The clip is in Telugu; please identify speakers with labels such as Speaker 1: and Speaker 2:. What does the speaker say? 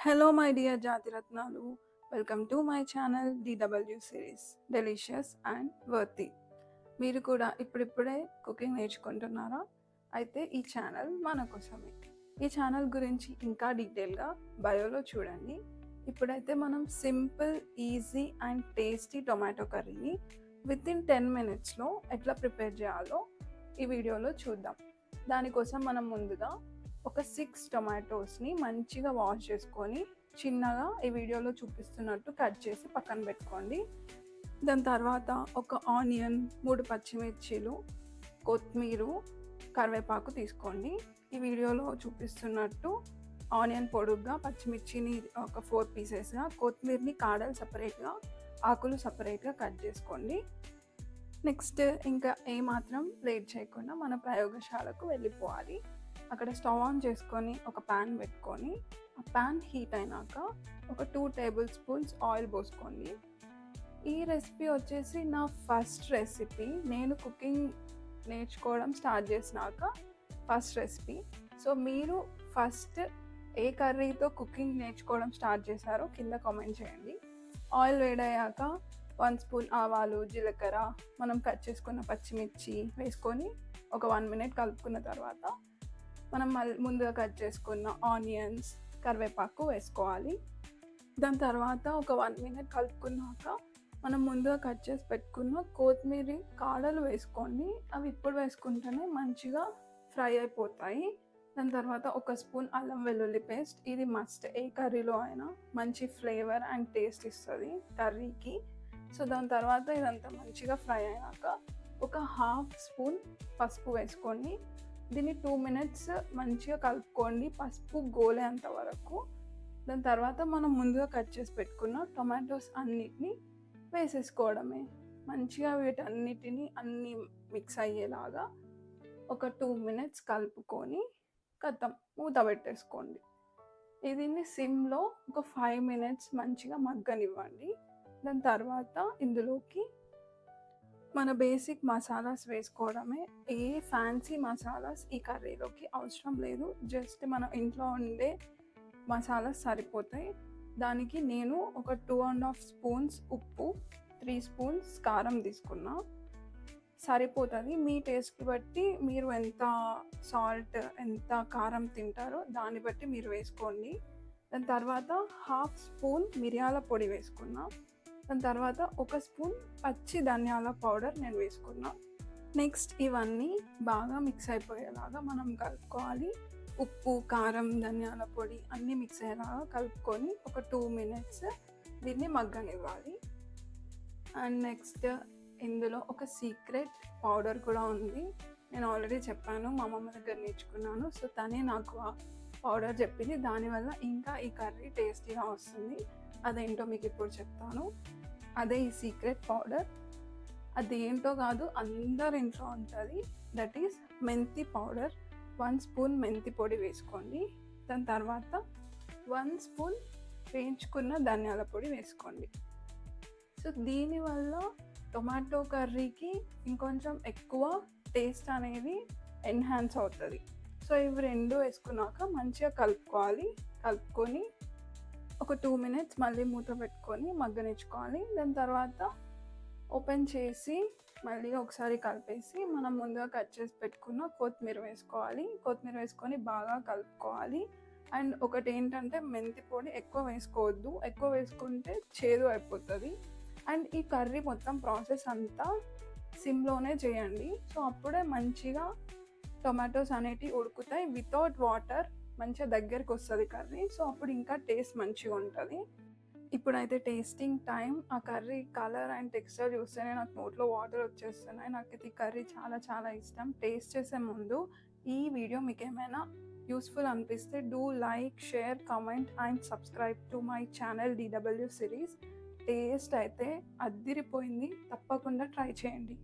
Speaker 1: Hello, my dear Jatiratnalu. Welcome to my channel DW series Delicious and Worthy. మీరు కూడా ఇప్పుడిప్పుడే కుకింగ్ నేర్చుకుంటున్నారా? అయితే ఈ ఛానల్ మన కోసమే. ఈ ఛానల్ గురించి ఇంకా డీటెయిల్గా బయోలో చూడండి. ఇప్పుడైతే మనం simple, easy and tasty tomato కర్రీని వితిన్ 10 మినిట్స్లో ఎట్లా ప్రిపేర్ చేయాలో ఈ వీడియోలో చూద్దాం. దానికోసం మనం ముందుగా ఒక 6 టొమాటోస్ని మంచిగా వాష్ చేసుకొని చిన్నగా ఈ వీడియోలో చూపిస్తున్నట్టు కట్ చేసి పక్కన పెట్టుకోండి. దాని తర్వాత ఒక ఆనియన్, 3 పచ్చిమిర్చీలు, కొత్తిమీర, కరివేపాకు తీసుకోండి. ఈ వీడియోలో చూపిస్తున్నట్టు ఆనియన్ పొడుగ్గా, పచ్చిమిర్చిని ఒక 4 పీసెస్గా, కొత్తిమీరని కాడలు సపరేట్గా, ఆకులు సపరేట్గా కట్ చేసుకోండి. నెక్స్ట్ ఇంకా ఏమాత్రం లేట్ చేయకుండా మన ప్రయోగశాలకు వెళ్ళిపోవాలి. అక్కడ స్టవ్ ఆన్ చేసుకొని ఒక ప్యాన్ పెట్టుకొని ఆ ప్యాన్ హీట్ అయినాక ఒక 2 టేబుల్ స్పూన్స్ ఆయిల్ పోసుకోండి. ఈ రెసిపీ వచ్చేసి నా ఫస్ట్ రెసిపీ. నేను కుకింగ్ నేర్చుకోవడం స్టార్ట్ చేసినాక ఫస్ట్ రెసిపీ. సో మీరు ఫస్ట్ ఏ కర్రీతో కుకింగ్ నేర్చుకోవడం స్టార్ట్ చేశారో కింద కామెంట్ చేయండి. ఆయిల్ వేడయ్యాక 1 స్పూన్ ఆవాలు, జీలకర్ర, మనం కట్ చేసుకున్న పచ్చిమిర్చి వేసుకొని ఒక 1 మినిట్ కలుపుకున్న తర్వాత మనం ముందుగా కట్ చేసుకున్న ఆనియన్స్, కరివేపాకు వేసుకోవాలి. దాని తర్వాత ఒక 1 మినిట్ కలుపుకున్నాక మనం ముందుగా కట్ చేసి పెట్టుకున్న కొత్తిమీర కాడలు వేసుకోండి. అవి ఇప్పుడు వేసుకుంటేనే మంచిగా ఫ్రై అయిపోతాయి. దాని తర్వాత ఒక స్పూన్ అల్లం వెల్లుల్లి పేస్ట్. ఇది మస్ట్, ఏ కర్రీలో అయినా మంచి ఫ్లేవర్ అండ్ టేస్ట్ ఇస్తుంది కర్రీకి. సో దాని తర్వాత ఇదంతా మంచిగా ఫ్రై అయినాక ఒక 1/2 స్పూన్ పసుపు వేసుకోండి. దీన్ని 2 మినిట్స్ మంచిగా కలుపుకోండి, పసుపు గోలేంత వరకు. దాని తర్వాత మనం ముందుగా కట్ చేసి పెట్టుకున్న టొమాటోస్ అన్నిటిని వేసేసుకోవడమే. మంచిగా వీటన్నిటిని అన్నీ మిక్స్ అయ్యేలాగా ఒక 2 మినిట్స్ కలుపుకొని మూత పెట్టేసుకోండి. దీన్ని సిమ్లో ఒక 5 మినిట్స్ మంచిగా మగ్గనివ్వండి. దాని తర్వాత ఇందులోకి మన బేసిక్ మసాలాస్ వేసుకోవడమే. ఏ ఫ్యాన్సీ మసాలాస్ ఈ కర్రీలోకి అవసరం లేదు. జస్ట్ మన ఇంట్లో ఉండే మసాలాస్ సరిపోతాయి. దానికి నేను ఒక 2.5 స్పూన్స్ ఉప్పు, 3 స్పూన్స్ కారం తీసుకున్నా, సరిపోతుంది. మీ టేస్ట్కి బట్టి మీరు ఎంత సాల్ట్, ఎంత కారం తింటారో దాన్ని బట్టి మీరు వేసుకోండి. దాని తర్వాత 1/2 స్పూన్ మిరియాల పొడి వేసుకున్నా. దాని తర్వాత 1 స్పూన్ పచ్చి ధనియాల పౌడర్ నేను వేసుకున్నా. నెక్స్ట్ ఇవన్నీ బాగా మిక్స్ అయిపోయేలాగా మనం కలుపుకోవాలి. ఉప్పు, కారం, ధనియాల పొడి అన్నీ మిక్స్ అయ్యేలాగా కలుపుకొని ఒక 2 మినిట్స్ దీన్ని మగ్గనివ్వాలి. అండ్ నెక్స్ట్ ఇందులో ఒక సీక్రెట్ పౌడర్ కూడా ఉంది. నేను ఆల్రెడీ చెప్పాను, మా అమ్మమ్మ దగ్గర నేర్చుకున్నాను. సో తనే నాకు ఆ పౌడర్ చెప్పింది. దానివల్ల ఇంకా ఈ కర్రీ టేస్టీగా వస్తుంది. అదేంటో మీకు ఇప్పుడు చెప్తాను. అదే ఈ సీక్రెట్ పౌడర్. అదేంటో కాదు, అందరి ఇంట్లో ఉంటుంది. దట్ ఈస్ మెంతి పౌడర్. 1 స్పూన్ మెంతి పొడి వేసుకోండి. దాని తర్వాత 1 స్పూన్ వేయించుకున్న ధనియాల పొడి వేసుకోండి. సో దీనివల్ల టొమాటో కర్రీకి ఇంకొంచెం ఎక్కువ టేస్ట్ అనేది ఎన్హాన్స్ అవుతుంది. సో ఇవి 2 వేసుకున్నాక మంచిగా కలుపుకోవాలి. కలుపుకొని ఒక 2 మినిట్స్ మళ్ళీ మూత పెట్టుకొని మగ్గనిచ్చుకోవాలి. దాని తర్వాత ఓపెన్ చేసి మళ్ళీ ఒకసారి కలిపేసి మనం ముందుగా కట్ చేసి పెట్టుకున్న కొత్తిమీర వేసుకోవాలి. కొత్తిమీర వేసుకొని బాగా కలుపుకోవాలి. అండ్ ఒకటి ఏంటంటే మెంతి పొడి ఎక్కువ వేసుకోవద్దు. ఎక్కువ వేసుకుంటే చేదు అయిపోతుంది. అండ్ ఈ కర్రీ మొత్తం ప్రాసెస్ అంతా సిమ్లోనే చేయండి. సో అప్పుడే మంచిగా టొమాటోస్ అనేటివి ఉడుకుతాయి. వితౌట్ వాటర్ మంచిగా దగ్గరికి వస్తుంది కర్రీ. సో అప్పుడు ఇంకా టేస్ట్ మంచిగా ఉంటుంది. ఇప్పుడైతే టేస్టింగ్ టైం. ఆ కర్రీ కలర్ అండ్ టెక్స్చర్ చూస్తేనే నాకు నోట్లో వాటర్ వచ్చేస్తున్నాయి. నాకైతే ఈ కర్రీ చాలా చాలా ఇష్టం. టేస్ట్ చేసే ముందు ఈ వీడియో మీకు ఏమైనా యూస్ఫుల్ అనిపిస్తే do like, share, comment and subscribe to my channel DW series. Taste అయితే అద్దిరిపోయింది. తప్పకుండా ట్రై చేయండి.